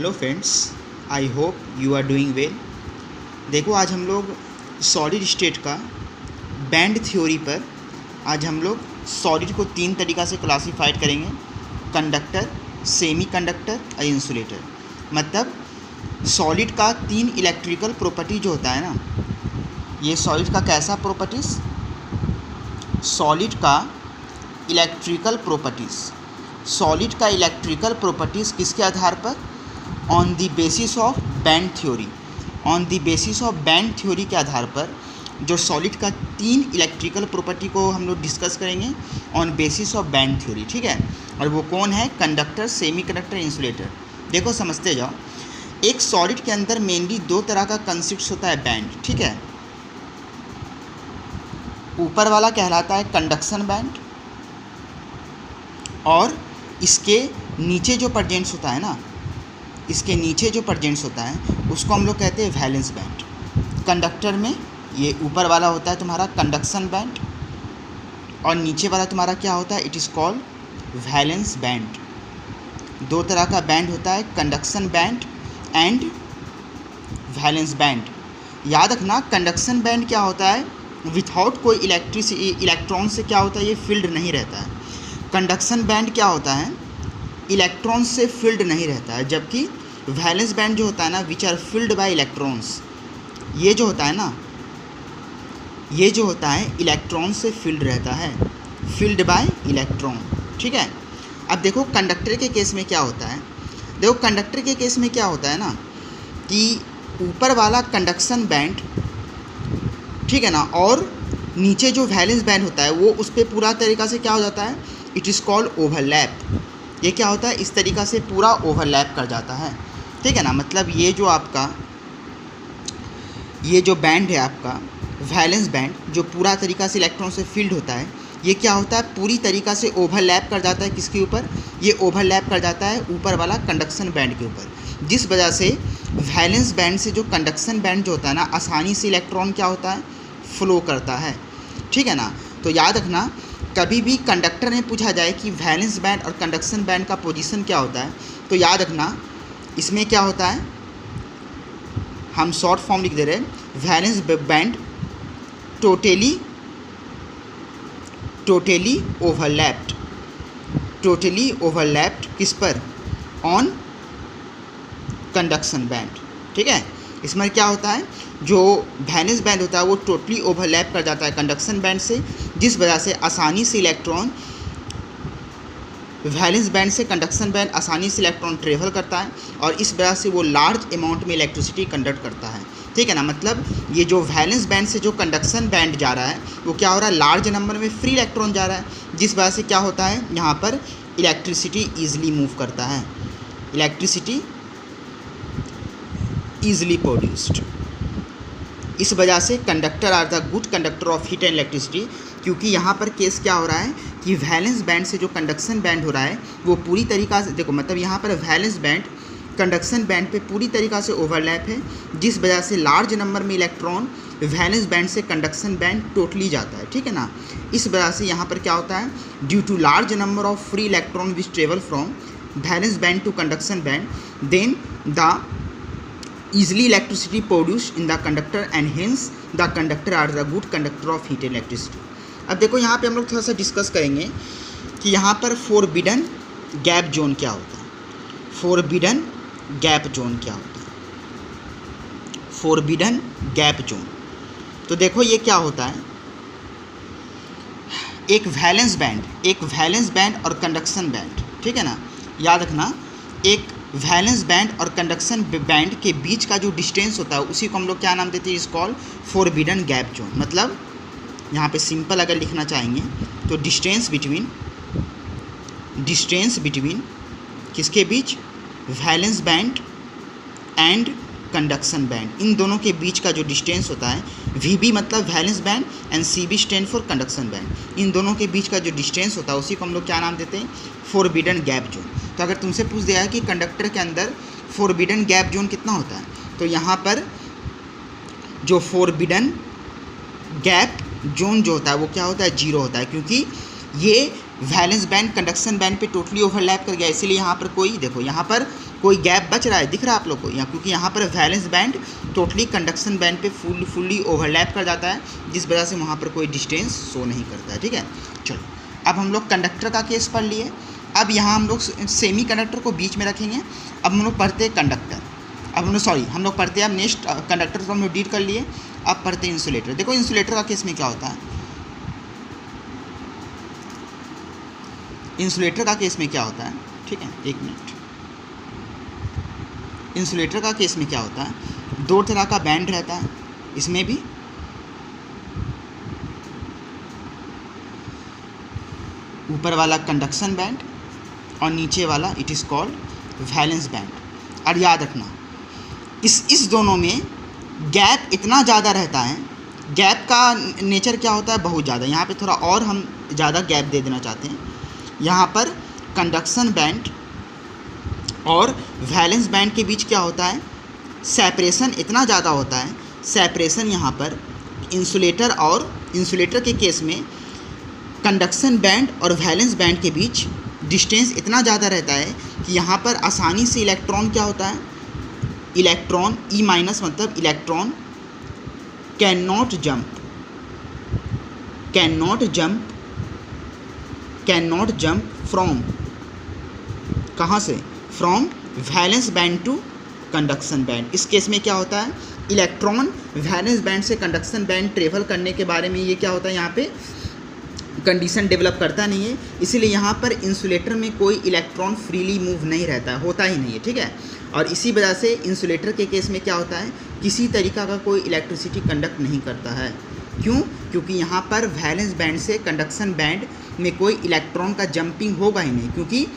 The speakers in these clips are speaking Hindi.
Hello friends, I hope you are doing well. देखो, आज हम लोग सॉलिड स्टेट का बैंड थ्योरी पर आज हम लोग सॉलिड को तीन तरीक़ा से क्लासीफाइड करेंगे: कंडक्टर, सेमी कंडक्टर और इंसुलेटर। मतलब सॉलिड का तीन इलेक्ट्रिकल प्रॉपर्टी जो होता है ना, ये सॉलिड का कैसा प्रॉपर्टीज़, सॉलिड का इलेक्ट्रिकल प्रॉपर्टीज़। सॉलिड का इलेक्ट्रिकल प्रॉपर्टीज़ किसके आधार पर? On the basis of band theory. On the basis of band theory के आधार पर जो सॉलिड का तीन इलेक्ट्रिकल प्रॉपर्टी को हम लोग डिस्कस करेंगे on basis of band theory, ठीक है। और वो कौन है? Conductor, semi conductor, insulator. देखो समझते जाओ। एक सॉलिड के अंदर मेनली दो तरह का कंसिस्ट होता है बैंड, ठीक है। ऊपर वाला कहलाता है कंडक्शन बैंड और इसके नीचे जो प्रेजेंट्स होता है ना, इसके नीचे जो प्रेजेंट्स होता है उसको हम लोग कहते हैं वैलेंस बैंड। कंडक्टर में ये ऊपर वाला होता है तुम्हारा कंडक्शन बैंड और नीचे वाला तुम्हारा क्या होता है? It is called valence band. दो तरह का बैंड होता है, conduction band and valence band. याद रखना, कंडक्शन बैंड क्या होता है? विथआउट कोई इलेक्ट्रॉन से क्या होता है? ये फील्ड नहीं रहता है। कंडक्शन बैंड क्या होता है? इलेक्ट्रॉन से फील्ड नहीं रहता है। जबकि वैलेंस बैंड जो होता है ना, which are filled by electrons, ये जो होता है ना, ये जो होता है इलेक्ट्रॉन से फील्ड रहता है, फील्ड बाय इलेक्ट्रॉन, ठीक है। अब देखो कंडक्टर के केस में क्या होता है। देखो कंडक्टर के केस में क्या होता है ना कि ऊपर वाला कंडक्शन बैंड, ठीक है ना, और नीचे जो वैलेंस बैंड होता है वो उस पर पूरा तरीक़ा से क्या हो जाता है? It is called overlap. ये क्या होता है? इस तरीक़ा से पूरा ओवरलैप कर जाता है, ठीक है ना। मतलब ये जो आपका ये जो बैंड है आपका वैलेंस बैंड, जो पूरा तरीक़ा से इलेक्ट्रॉन से फील्ड होता है, ये क्या होता है? पूरी तरीक़ा से ओवरलैप कर जाता है। किसके ऊपर? ये ओवरलैप कर जाता है ऊपर वाला कंडक्शन बैंड के ऊपर, जिस वजह से वैलेंस बैंड से जो कंडक्शन बैंड जो होता है ना, आसानी से इलेक्ट्रॉन क्या होता है? फ्लो करता है, ठीक है ना। तो याद रखना, कभी भी कंडक्टर में पूछा जाए कि वैलेंस बैंड और कंडक्शन बैंड का पोजीशन क्या होता है, तो याद रखना इसमें क्या होता है, हम शॉर्ट फॉर्म लिख दे रहे हैं, वैलेंस बैंड टोटली ओवरलैप्ड किस पर? ऑन कंडक्शन बैंड, ठीक है। इसमें क्या होता है? जो वैलेंस बैंड होता है वो टोटली ओवरलैप कर जाता है कंडक्शन बैंड से, जिस वजह से आसानी से इलेक्ट्रॉन, वैलेंस बैंड से कंडक्शन बैंड आसानी से इलेक्ट्रॉन ट्रेवल करता है और इस वजह से वो लार्ज अमाउंट में इलेक्ट्रिसिटी कंडक्ट करता है, ठीक है ना। मतलब ये जो वैलेंस बैंड से जो कंडक्शन बैंड जा रहा है वो क्या हो रहा है? लार्ज नंबर में फ्री इलेक्ट्रॉन जा रहा है, जिस वजह से क्या होता है? यहाँ पर इलेक्ट्रिसिटी ईजिली मूव करता है, इलेक्ट्रिसिटी ईजिली प्रोड्यूस्ड। इस वजह से conductor are the good conductor of heat and electricity, क्योंकि यहाँ पर केस क्या हो रहा है कि वैलेंस बैंड से जो कंडक्शन बैंड हो रहा है वो पूरी तरीक़ा से, देखो मतलब यहाँ पर वैलेंस बैंड कंडक्शन बैंड पे पूरी तरीक़ा से ओवरलैप है, जिस वजह से लार्ज नंबर में इलेक्ट्रॉन वैलेंस बैंड से कंडक्शन बैंड टोटली जाता है, ठीक है ना। इस वजह से यहाँ पर क्या होता है? Due to large number of free electron which travel from valence band to conduction band, then the easily electricity produced in the conductor and hence the conductor are the good conductor of heat and electricity। अब देखो यहाँ पे हम लोग थोड़ा सा डिस्कस करेंगे कि यहाँ पर फोरबिडन गैप जोन क्या होता है। फोरबिडन गैप जोन क्या होता है? फोरबिडन गैप जोन, तो देखो ये क्या होता है? एक वैलेंस बैंड और कंडक्शन बैंड, ठीक है ना। याद रखना, एक वैलेंस बैंड और कंडक्शन बैंड के बीच का जो डिस्टेंस होता है उसी को हम लोग क्या नाम देते हैं? इस कॉल्ड फोरबिडन गैप जोन। मतलब यहाँ पे सिंपल अगर लिखना चाहेंगे तो डिस्टेंस बिटवीन किसके बीच? Valence band and conduction band, इन दोनों के बीच का जो डिस्टेंस होता है, VB मतलब valence band and CB stand for conduction band, इन दोनों के बीच का जो डिस्टेंस होता है उसी को हम लोग क्या नाम देते हैं? Forbidden gap zone. तो अगर तुमसे पूछ दिया है कि कंडक्टर के अंदर फोरबिडन गैप जोन कितना होता है, तो यहाँ पर जो फोरबिडन गैप जोन जो होता है वो क्या होता है? 0 होता है, क्योंकि ये वैलेंस बैंड कंडक्शन बैंड पे टोटली ओवरलैप कर गया, इसीलिए यहाँ पर कोई, देखो यहाँ पर कोई गैप बच रहा है, दिख रहा है आप लोग को यहाँ, क्योंकि यहाँ पर valence band totally conduction band पे फुल्ली ओवरलैप कर जाता है, जिस वजह से वहाँ पर कोई डिस्टेंस शो नहीं करता है। ठीक है, चलो अब हम लोग कंडक्टर का केस पढ़ लिए। अब यहाँ हम लोग सेमी कंडक्टर को बीच में रखेंगे। अब हम लोग पढ़ते हैं कंडक्टर, अब हम लोग पढ़ते हैं, अब नेक्स्ट कंडक्टर को हम लोग डील कर लिए। अब पढ़ते हैं इंसुलेटर। देखो इंसुलेटर का केस में क्या होता है, इंसुलेटर का केस में क्या होता है, ठीक है, एक मिनट। इंसुलेटर का केस में क्या होता है, दो तरह का बैंड रहता है, इसमें भी ऊपर वाला कंडक्शन बैंड और नीचे वाला it is called valence band. और याद रखना इस दोनों में गैप इतना ज़्यादा रहता है, गैप का नेचर क्या होता है, बहुत ज़्यादा। यहाँ पे थोड़ा और हम ज़्यादा गैप दे देना चाहते हैं। यहाँ पर कंडक्शन बैंड और वैलेंस बैंड के बीच क्या होता है, सेपरेशन इतना ज़्यादा होता है। सेपरेशन यहाँ पर इंसुलेटर के केस में कंडक्शन बैंड और वैलेंस बैंड के बीच डिस्टेंस इतना ज़्यादा रहता है कि यहाँ पर आसानी से इलेक्ट्रॉन क्या होता है, इलेक्ट्रॉन E- मतलब electron can not jump from, कहाँ से, from valence band to conduction band. इस केस में क्या होता है, इलेक्ट्रॉन वैलेंस बैंड से कंडक्शन बैंड ट्रेवल करने के बारे में ये क्या होता है, यहाँ पे कंडीशन डेवलप करता नहीं है। इसीलिए यहाँ पर इंसुलेटर में कोई इलेक्ट्रॉन फ्रीली मूव नहीं रहता है, होता ही नहीं है। ठीक है, और इसी वजह से इंसुलेटर के केस में क्या होता है, किसी तरीका का कोई इलेक्ट्रिसिटी कंडक्ट नहीं करता है। क्यों, क्योंकि यहाँ पर वैलेंस बैंड से कंडक्शन बैंड में कोई इलेक्ट्रॉन का जंपिंग होगा ही नहीं। क्योंकि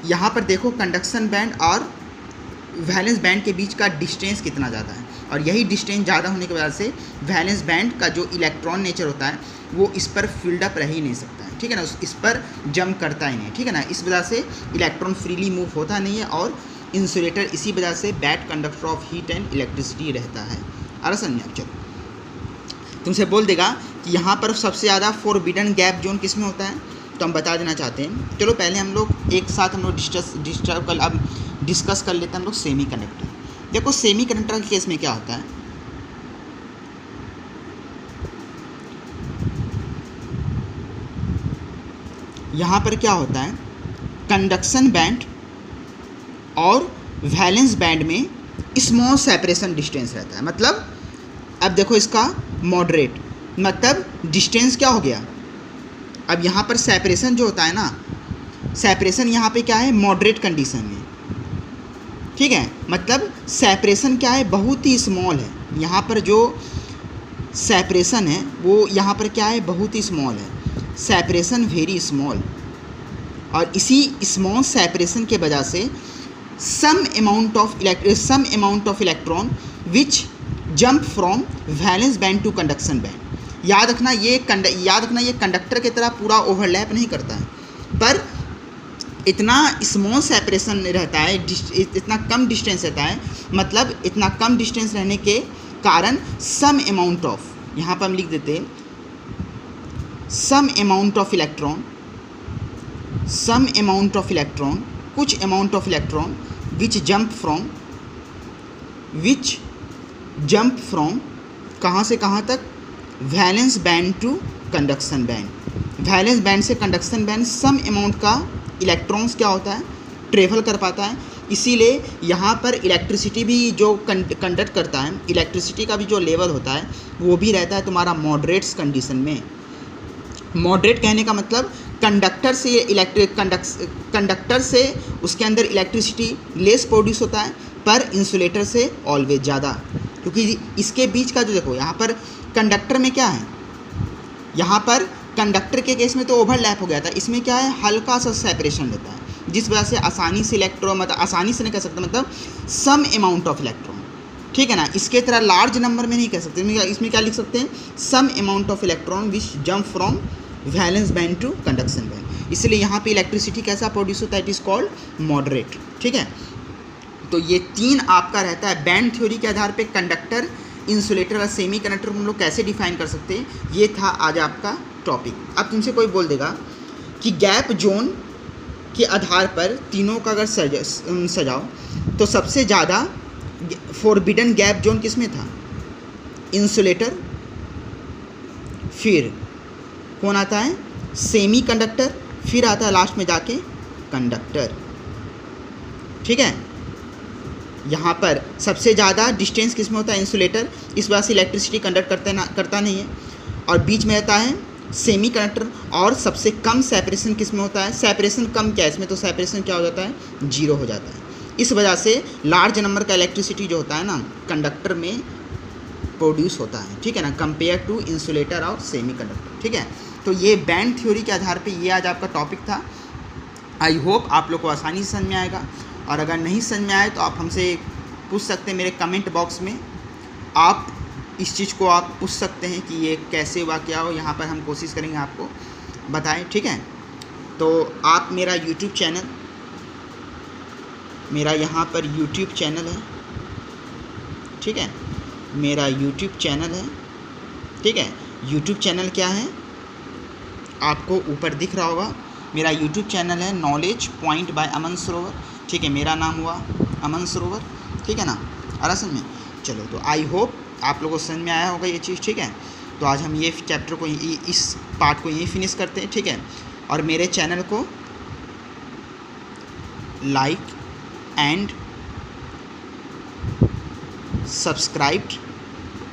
यहाँ पर देखो कंडक्शन बैंड और वैलेंस बैंड के बीच का डिस्टेंस कितना ज़्यादा है, और यही डिस्टेंस ज़्यादा होने की वजह से वैलेंस बैंड का जो इलेक्ट्रॉन नेचर होता है वो इस पर फिल्ड अप रह ही नहीं सकता है। ठीक है ना, इस पर जंप करता ही नहीं। ठीक है ना, इस वजह से इलेक्ट्रॉन फ्रीली मूव होता नहीं है, और इंसुलेटर इसी वजह से bad conductor of heat and electricity रहता है। आ समझ, चलो तुमसे बोल देगा कि यहाँ पर सबसे ज़्यादा फॉरबिडन गैप जोन किस में होता है, तो हम बता देना चाहते हैं। चलो पहले हम लोग एक साथ हम लोग डिस्कस कर लेते हैं हम लोग सेमी कंडक्टर। देखो सेमी कंडक्टर के केस में क्या होता है, यहाँ पर क्या होता है, कंडक्शन बैंड और वैलेंस बैंड में स्मॉल सेपरेशन डिस्टेंस रहता है। मतलब अब देखो इसका मॉडरेट, मतलब डिस्टेंस क्या हो गया, अब यहाँ पर सेपरेशन जो होता है ना, सेपरेशन यहाँ पे क्या है, मॉडरेट कंडीशन में। ठीक है, मतलब सेपरेशन क्या है, बहुत ही स्मॉल है। यहाँ पर जो सेपरेशन है वो यहाँ पर क्या है, बहुत ही स्मॉल है, सेपरेशन वेरी स्मॉल। और इसी स्मॉल सेपरेशन के वजह से some amount of electron which jump from valence band to conduction band. याद रखना ये कंडक्टर की तरह पूरा ओवरलैप नहीं करता है, पर इतना स्मॉल सेपरेशन रहता है, इतना कम डिस्टेंस रहता है। मतलब इतना कम डिस्टेंस रहने के कारण सम अमाउंट ऑफ, यहाँ पर हम लिख देते हैं सम अमाउंट ऑफ इलेक्ट्रॉन, कुछ amount of electron which jump from कहाँ से कहाँ तक, valence band to conduction band. Valence band से कंडक्शन बैंड सम अमाउंट का इलेक्ट्रॉन्स क्या होता है, ट्रेवल कर पाता है। इसीलिए यहाँ पर इलेक्ट्रिसिटी भी जो कंडक्ट करता है, इलेक्ट्रिसिटी का भी जो लेवल होता है वो भी रहता है तुम्हारा मॉडरेट्स कंडीशन में। मॉडरेट कहने का मतलब कंडक्टर से उसके अंदर इलेक्ट्रिसिटी लेस प्रोड्यूस होता है, पर इंसुलेटर से ऑलवेज ज़्यादा। क्योंकि इसके बीच का जो देखो यहाँ पर कंडक्टर में क्या है, यहाँ पर कंडक्टर के केस में तो ओवरलैप हो गया था, इसमें क्या है, हल्का सा सेपरेशन रहता है, जिस वजह से आसानी से इलेक्ट्रॉन, मतलब आसानी से नहीं कह सकते, मतलब सम अमाउंट ऑफ इलेक्ट्रॉन। ठीक है ना, इसके तरह लार्ज नंबर में नहीं कह सकते, इसमें क्या लिख सकते हैं, some amount of electron which jump from valence band to conduction band. इसलिए यहाँ पे इलेक्ट्रिसिटी कैसा प्रोड्यूस होता है, इट इज़ कॉल्ड मॉडरेट। ठीक है, तो ये तीन आपका रहता है बैंड थ्योरी के आधार पे कंडक्टर, इंसुलेटर और सेमी कंडक्टर को हम लोग कैसे डिफाइन कर सकते हैं। ये था आज आपका टॉपिक। अब तुमसे कोई बोल देगा कि गैप जोन के आधार पर तीनों का अगर सजाओ तो सबसे ज़्यादा फॉरबिडन गैप जोन किस में था? इंसुलेटर। फिर कौन आता है? Semi conductor. फिर आता है लास्ट में जाके कंडक्टर। ठीक है, यहाँ पर सबसे ज़्यादा डिस्टेंस किस में होता है? इंसुलेटर। इस वजह से इलेक्ट्रिसिटी कंडक्ट करता नहीं है। और बीच में रहता है सेमी कंडक्टर। और सबसे कम सेपरेशन किस में होता है? सेपरेशन कम क्या है इसमें? तो सेपरेशन क्या हो जाता है? 0 हो जाता है। इस वजह से लार्ज नंबर का इलेक्ट्रिसिटी जो होता है ना, कंडक्टर में प्रोड्यूस होता है। ठीक है ना, कंपेयर टू इंसुलेटर और सेमी कंडक्टर। ठीक है, तो ये बैंड थ्योरी के आधार पे ये आज आपका टॉपिक था। आई होप आप लोग को आसानी से समझ में आएगा। और अगर नहीं समझ में आए तो आप हमसे पूछ सकते हैं मेरे कमेंट बॉक्स में। आप इस चीज़ को आप पूछ सकते हैं कि ये कैसे हुआ, क्या हो। यहाँ पर हम कोशिश करेंगे आपको बताएं। ठीक है, तो आप मेरा यूट्यूब चैनल, मेरा यहाँ पर यूट्यूब चैनल है। ठीक है, मेरा यूट्यूब चैनल है। ठीक है, यूट्यूब चैनल क्या है? आपको ऊपर दिख रहा होगा। मेरा यूट्यूब चैनल है नॉलेज पॉइंट बाय अमन सरोवर। ठीक है, मेरा नाम हुआ अमन सरोवर। ठीक है ना, आ समझ में? चलो, तो आई होप आप लोगों को समझ में आया होगा ये चीज़। ठीक है, तो आज हम ये चैप्टर को, इस पार्ट को यहीं फिनिश करते हैं। ठीक है, और मेरे चैनल को लाइक एंड सब्सक्राइब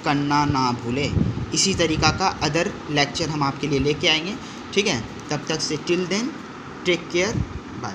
करना ना भूलें। इसी तरीक़ा का अदर लेक्चर हम आपके लिए लेके आएंगे। ठीक है, तब तक से till then take care, bye.